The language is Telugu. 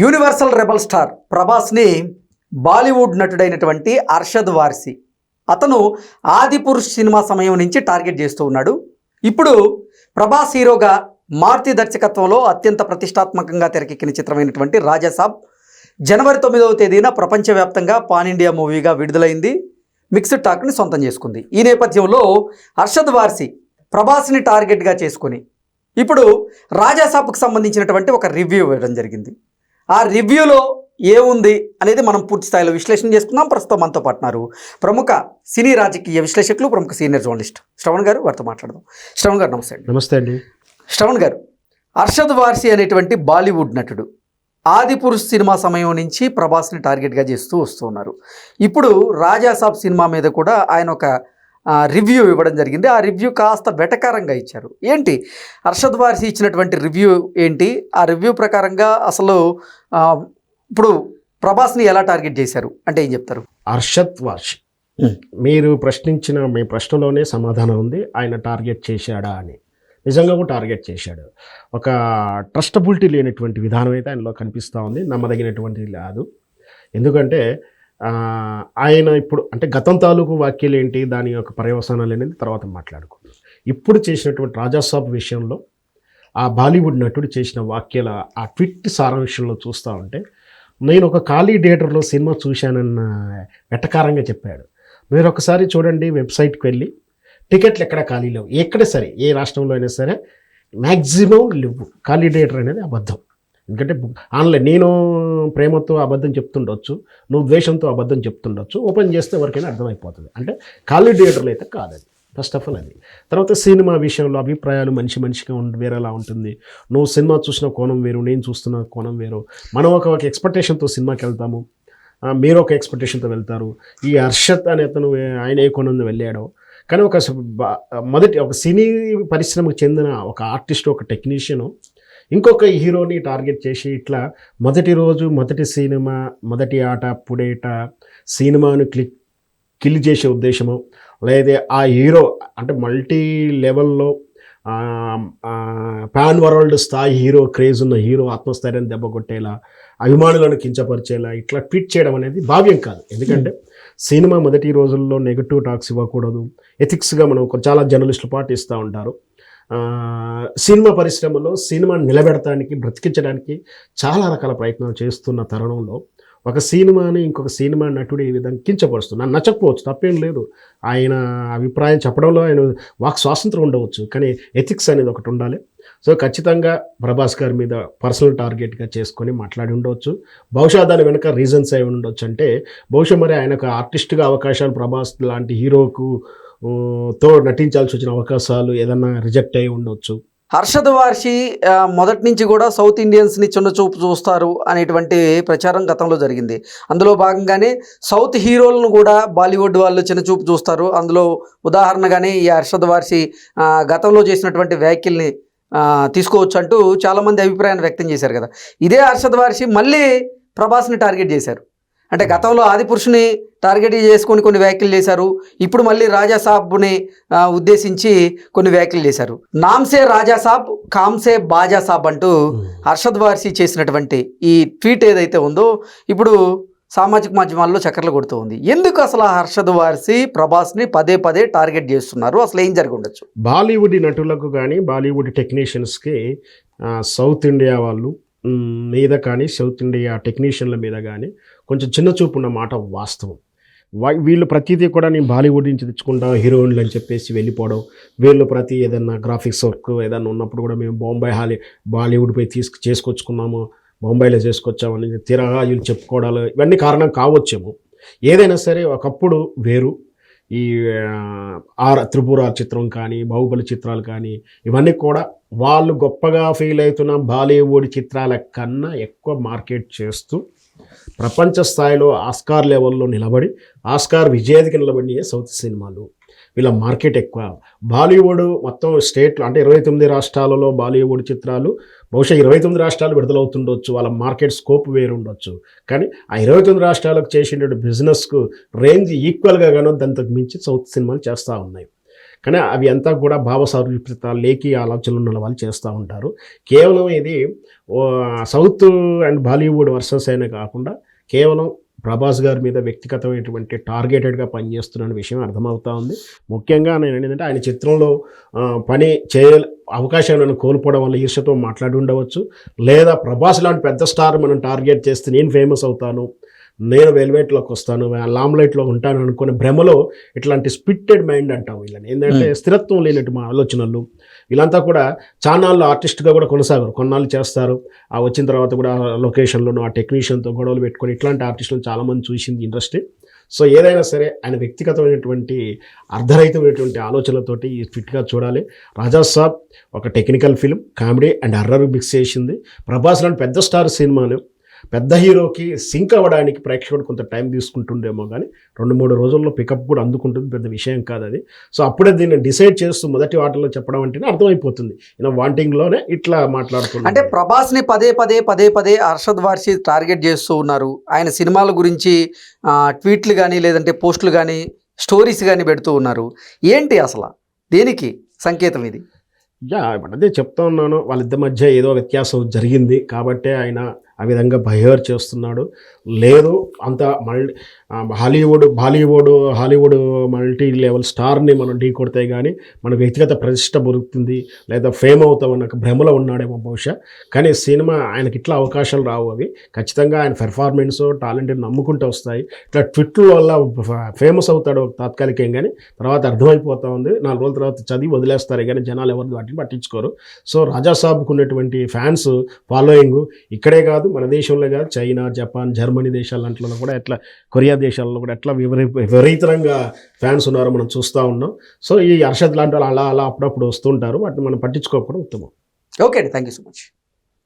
యూనివర్సల్ రెబల్ స్టార్ ప్రభాస్ని బాలీవుడ్ నటుడైనటువంటి అర్షద్ వార్సి అతను ఆదిపురుష్ సినిమా సమయం నుంచి టార్గెట్ చేస్తూ ఉన్నాడు. ఇప్పుడు ప్రభాస్ హీరోగా మారుతి దర్శకత్వంలో అత్యంత ప్రతిష్టాత్మకంగా తెరకెక్కిన చిత్రమైనటువంటి రాజాసాబ్ జనవరి 9వ తేదీన ప్రపంచవ్యాప్తంగా పాన్ ఇండియా మూవీగా విడుదలైంది. మిక్స్డ్ టాక్ని సొంతం చేసుకుంది. ఈ నేపథ్యంలో అర్షద్ వార్సి ప్రభాస్ని టార్గెట్గా చేసుకొని ఇప్పుడు రాజాసాబ్కు సంబంధించినటువంటి ఒక రివ్యూ ఇవ్వడం జరిగింది. ఆ రివ్యూలో ఏముంది అనేది మనం పూర్తి స్థాయిలో విశ్లేషణ చేసుకుందాం. ప్రస్తుతం మనతో పాటున్నారు ప్రముఖ సినీ రాజకీయ విశ్లేషకులు, ప్రముఖ సీనియర్ జర్నలిస్ట్ శ్రవణ్ గారు. వారితో మాట్లాడదాం. శ్రవణ్ గారు నమస్తే అండి. నమస్తే అండి. శ్రవణ్ గారు, అర్షద్ వార్సి అనేటువంటి బాలీవుడ్ నటుడు ఆదిపురుష్ సినిమా సమయం నుంచి ప్రభాస్ని టార్గెట్గా చేస్తూ వస్తూ ఉన్నారు. ఇప్పుడు రాజాసాబ్ సినిమా మీద కూడా ఆయన ఒక రివ్యూ ఇవ్వడం జరిగింది. ఆ రివ్యూ కాస్త వెటకారంగా ఇచ్చారు. ఏంటి అర్షద్ వార్సి ఇచ్చినటువంటి రివ్యూ ఏంటి? ఆ రివ్యూ ప్రకారంగా అసలు ఇప్పుడు ప్రభాస్ని ఎలా టార్గెట్ చేశారు అంటే ఏం చెప్తారు? అర్షద్ వార్సి మీరు ప్రశ్నించిన మీ ప్రశ్నలోనే సమాధానం ఉంది. ఆయన టార్గెట్ చేశాడా అని. నిజంగా కూడా టార్గెట్ చేశాడు. ఒక ట్రస్టబిలిటీ లేనటువంటి విధానం అయితే ఆయనలో కనిపిస్తూ ఉంది. నమ్మదగినటువంటిది కాదు. ఎందుకంటే ఆయన ఇప్పుడు అంటే గతం తాలూకు వాక్యాలు ఏంటి, దాని యొక్క పర్యవసానాలు అనేది తర్వాత మాట్లాడుకుందాం. ఇప్పుడు చేసినటువంటి రాజాసాబ్ విషయంలో ఆ బాలీవుడ్ నటుడు చేసిన వాక్యాల ఆ ట్విట్ సారాంశంలో చూస్తూ ఉంటే, నేను ఒక ఖాళీ థియేటర్లో సినిమా చూశానన్న వెటకారంగా చెప్పాడు. మీరు ఒకసారి చూడండి, వెబ్సైట్కి వెళ్ళి టికెట్లు ఎక్కడ ఖాళీ లేవు. ఎక్కడ సరే, ఏ రాష్ట్రంలో అయినా సరే మ్యాక్సిమం లేవు. ఖాళీ థియేటర్ అనేది అబద్ధం. ఎందుకంటే ఆన్లైన్ నేను ప్రేమతో అబద్ధం చెప్తుండొచ్చు, నువ్వు ద్వేషంతో అబద్ధం చెప్తుండొచ్చు. ఓపెన్ చేస్తే ఎవరికైనా అర్థమైపోతుంది. అంటే ఖాళీ థియేటర్లు అయితే కాదది. ఫస్ట్ ఆఫ్ ఆల్ అది. తర్వాత సినిమా విషయంలో అభిప్రాయాలు మనిషిగా వేరేలా ఉంటుంది. నువ్వు సినిమా చూసిన కోణం వేరు, నేను చూస్తున్న కోణం వేరు. మనం ఒక ఎక్స్పెక్టేషన్తో సినిమాకి వెళ్తాము, మీరు ఒక ఎక్స్పెక్టేషన్తో వెళ్తారు. ఈ హర్షత్ అనే అతను ఆయన ఏ కోణంలో వెళ్ళాడో, కానీ ఒక సినీ పరిశ్రమకు చెందిన ఒక ఆర్టిస్ట్, ఒక టెక్నీషియను ఇంకొక హీరోని టార్గెట్ చేసి ఇట్లా మొదటి రోజు, మొదటి సినిమా, మొదటి ఆట, పుడేట సినిమాను కిల్ చేసే ఉద్దేశము, లేదా ఆ హీరో అంటే మల్టీ లెవెల్లో పాన్ వరల్డ్ స్థాయి హీరో, క్రేజ్ ఉన్న హీరో ఆత్మస్థైర్యాన్ని దెబ్బ కొట్టేలా, అభిమానులను కించపరిచేలా ఇట్లా ట్వీట్ చేయడం అనేది భావ్యం కాదు. ఎందుకంటే సినిమా మొదటి రోజుల్లో నెగటివ్ టాక్స్ ఇవ్వకూడదు. ఎథిక్స్గా మనం చాలా జర్నలిస్టులు పాటిస్తూ ఉంటారు. సినిమా పరిశ్రమలో సినిమాని నిలబెడటానికి, బ్రతికించడానికి చాలా రకాల ప్రయత్నాలు చేస్తున్న తరుణంలో ఒక సినిమాని ఇంకొక సినిమా నటుడు ఈ విధంగా కించపరుస్తుంది. నాకు నచ్చకపోవచ్చు, తప్పేం లేదు. ఆయన అభిప్రాయం చెప్పడంలో ఆయన వాక్ స్వాతంత్రం ఉండవచ్చు, కానీ ఎథిక్స్ అనేది ఒకటి ఉండాలి. సో ఖచ్చితంగా ప్రభాస్ గారి మీద పర్సనల్ టార్గెట్గా చేసుకొని మాట్లాడి ఉండవచ్చు. బహుశా దాని వెనక రీజన్స్ ఏమి ఉండొచ్చు అంటే, బహుశా మరి ఆయనకు ఆర్టిస్ట్గా అవకాశాలు ప్రభాస్ లాంటి హీరోకు తో నటించాల్సి వచ్చిన అవకాశాలు ఏదన్నా రిజెక్ట్ అయి ఉండొచ్చు. అర్షద్ వార్సి మొదటి నుంచి కూడా సౌత్ ఇండియన్స్ని చిన్నచూపు చూస్తారు అనేటువంటి ప్రచారం గతంలో జరిగింది. అందులో భాగంగానే సౌత్ హీరోలను కూడా బాలీవుడ్ వాళ్ళు చిన్నచూపు చూస్తారు. అందులో ఉదాహరణగానే ఈ అర్షద్ వార్సి గతంలో చేసినటువంటి వ్యాఖ్యల్ని తీసుకోవచ్చు అంటూ చాలామంది అభిప్రాయాన్ని వ్యక్తం చేశారు కదా. ఇదే అర్షద్ వార్సి మళ్ళీ ప్రభాస్ని టార్గెట్ చేశారు. అంటే గతంలో ఆదిపురుషుని టార్గెట్ చేసుకొని కొన్ని వ్యాఖ్యలు చేశారు. ఇప్పుడు మళ్ళీ రాజాసాబ్ని ఉద్దేశించి కొన్ని వ్యాఖ్యలు చేశారు. నామ్సే రాజాసాబ్, కామ్సే బాజాసాబ్ అంటూ అర్షద్ వార్సి చేసినటువంటి ఈ ట్వీట్ ఏదైతే ఉందో ఇప్పుడు సామాజిక మాధ్యమాల్లో చక్కర్లు కొడుతూ ఉంది. ఎందుకు అసలు హర్షద్ వార్సి ప్రభాస్ని పదే పదే టార్గెట్ చేస్తున్నారు? అసలు ఏం జరిగి ఉండొచ్చు? బాలీవుడ్ నటులకు కానీ, బాలీవుడ్ టెక్నీషియన్స్కి సౌత్ ఇండియా వాళ్ళు మీద కానీ, సౌత్ ఇండియా టెక్నీషియన్ల మీద కానీ కొంచెం చిన్న చూపు ఉన్న మాట వాస్తవం. వీళ్ళు ప్రతిదీ కూడా నేను బాలీవుడ్ నుంచి తెచ్చుకుంటా హీరోయిన్లు అని చెప్పేసి వెళ్ళిపోవడం, వీళ్ళు ప్రతి ఏదైనా గ్రాఫిక్స్ వర్క్ ఏదైనా ఉన్నప్పుడు కూడా మేము బాలీవుడ్ పోయి చేసుకొచ్చుకున్నాము, బొంబాయిలో చేసుకొచ్చామని తీరా వీళ్ళు చెప్పుకోవడాలు ఇవన్నీ కారణం కావచ్చేమో. ఏదైనా సరే ఒకప్పుడు వేరు. ఈ త్రిపుర చిత్రం కానీ, బాహుబలి చిత్రాలు కానీ ఇవన్నీ కూడా వాళ్ళు గొప్పగా ఫీల్ అవుతున్న బాలీవుడ్ చిత్రాల కన్నా ఎక్కువ మార్కెట్ చేస్తూ ప్రపంచ స్థాయిలో ఆస్కార్ లెవెల్లో నిలబడి, ఆస్కార్ విజేతకి నిలబడిన సౌత్ సినిమాలు. వీళ్ళ మార్కెట్ ఎక్కువ. బాలీవుడ్ మొత్తం స్టేట్లో అంటే 29 రాష్ట్రాలలో బాలీవుడ్ చిత్రాలు బహుశా 29 రాష్ట్రాలు విడుదలవుతుండొచ్చు. వాళ్ళ మార్కెట్ స్కోప్ వేరు ఉండొచ్చు. కానీ ఆ 29 రాష్ట్రాలకు చేసినటువంటి బిజినెస్కు రేంజ్ ఈక్వల్గా గానో దాంతో మించి సౌత్ సినిమాలు చేస్తూ ఉన్నాయి. కానీ అవి అంతా కూడా భావసారూప్యత లేకి ఆలోచనలు ఉన్న వాళ్ళు చేస్తూ ఉంటారు. కేవలం ఇది సౌత్ అండ్ బాలీవుడ్ వర్సెస్ అయినా కాకుండా కేవలం ప్రభాస్ గారి మీద వ్యక్తిగతమైనటువంటి టార్గెటెడ్గా పనిచేస్తున్న విషయం అర్థమవుతా ఉంది. ముఖ్యంగా నేను ఏంటంటే ఆయన చిత్రంలో పని అవకాశాలను కోల్పోవడం వల్ల ఈర్ష్యతో మాట్లాడి ఉండవచ్చు, లేదా ప్రభాస్ లాంటి పెద్ద స్టార్ మనం టార్గెట్ చేస్తే నేను ఫేమస్ అవుతాను, నేను వెల్వెట్లోకి వస్తాను, లామ్లైట్లో ఉంటాను అనుకునే భ్రమలో ఇట్లాంటి స్పిట్టెడ్ మైండ్ అంటాం వీళ్ళని. ఏంటంటే స్థిరత్వం లేనట్టు మా ఆలోచనలు. వీళ్ళంతా కూడా చానాళ్ళు ఆర్టిస్ట్గా కూడా కొనసాగరు, కొన్నాళ్ళు చేస్తారు, ఆ వచ్చిన తర్వాత కూడా లొకేషన్లోనూ ఆ టెక్నీషియన్తో గొడవలు పెట్టుకొని ఇట్లాంటి ఆర్టిస్టులు చాలామంది చూసింది ఇండస్ట్రీ. సో ఏదైనా సరే ఆయన వ్యక్తిగతమైనటువంటి అర్ధరహితమైనటువంటి ఆలోచనలతోటి ఫిట్గా చూడాలి. రాజా సాబ్ ఒక technical film, comedy and horror mix చేసింది. ప్రభాస్ లాంటి పెద్ద స్టార్ సినిమాలు పెద్ద హీరోకి సింక్ అవ్వడానికి ప్రేక్షకుడు కొంత టైం తీసుకుంటుండేమో, కానీ 2-3 రోజుల్లో పికప్ కూడా అందుకుంటుంది, పెద్ద విషయం కాదు అది. సో అప్పుడే దీన్ని డిసైడ్ చేస్తూ మొదటి వాటిలో చెప్పడం అంటేనే అర్థమైపోతుంది వాంటింగ్లోనే ఇట్లా మాట్లాడుతుంది. అంటే ప్రభాస్ని పదే పదే అర్షద్ వార్షి టార్గెట్ చేస్తూ ఉన్నారు. ఆయన సినిమాల గురించి ట్వీట్లు కానీ లేదంటే పోస్టులు కానీ స్టోరీస్ కానీ పెడుతూ ఉన్నారు. ఏంటి అసలు దేనికి సంకేతం ఇది? ఇప్పుడు అదే చెప్తా ఉన్నాను, వాళ్ళిద్దరి మధ్య ఏదో వ్యత్యాసం జరిగింది కాబట్టే ఆయన ఆ విధంగా బిహేవ్ చేస్తున్నాడు. లేదు అంత హాలీవుడ్ మల్టీ లెవెల్ స్టార్ని మనం ఢీ కొడితే కానీ మన వ్యక్తిగత ప్రతిష్ట బొరుకుతుంది, లేదా ఫేమ్ అవుతామన్న భ్రమలో ఉన్నాడేమో బహుశా. కానీ సినిమా ఆయనకి ఇట్లా అవకాశాలు రావు. అవి ఖచ్చితంగా ఆయన పెర్ఫార్మెన్స్ టాలెంట్ని నమ్ముకుంటూ వస్తాయి. ఇట్లా ట్విట్ల వల్ల ఫేమస్ అవుతాడు తాత్కాలికం, కానీ తర్వాత అర్థమైపోతూ ఉంది. 4 రోజుల తర్వాత చదివి వదిలేస్తారు, కానీ జనాలు ఎవరు వాటిని పట్టించుకోరు. సో రాజా సాబ్కు ఉన్నటువంటి ఫ్యాన్స్ ఫాలోయింగ్ ఇక్కడే కాదు, మన దేశంలో కాదు, చైనా, జపాన్, జర్మనీ దేశాలంట్లో కూడా ఎట్లా, కొరియా దేశాల్లో కూడా ఎట్లా విపరీతంగా ఫ్యాన్స్ ఉన్నారో మనం చూస్తూ ఉన్నాం. సో ఈ అర్షద్ లాంటి వాళ్ళు అలా అప్పుడప్పుడు వస్తుంటారు, వాటిని మనం పట్టించుకోకపోవడం ఉత్తమం. ఓకే అండి, థ్యాంక్ యూ సో మచ్.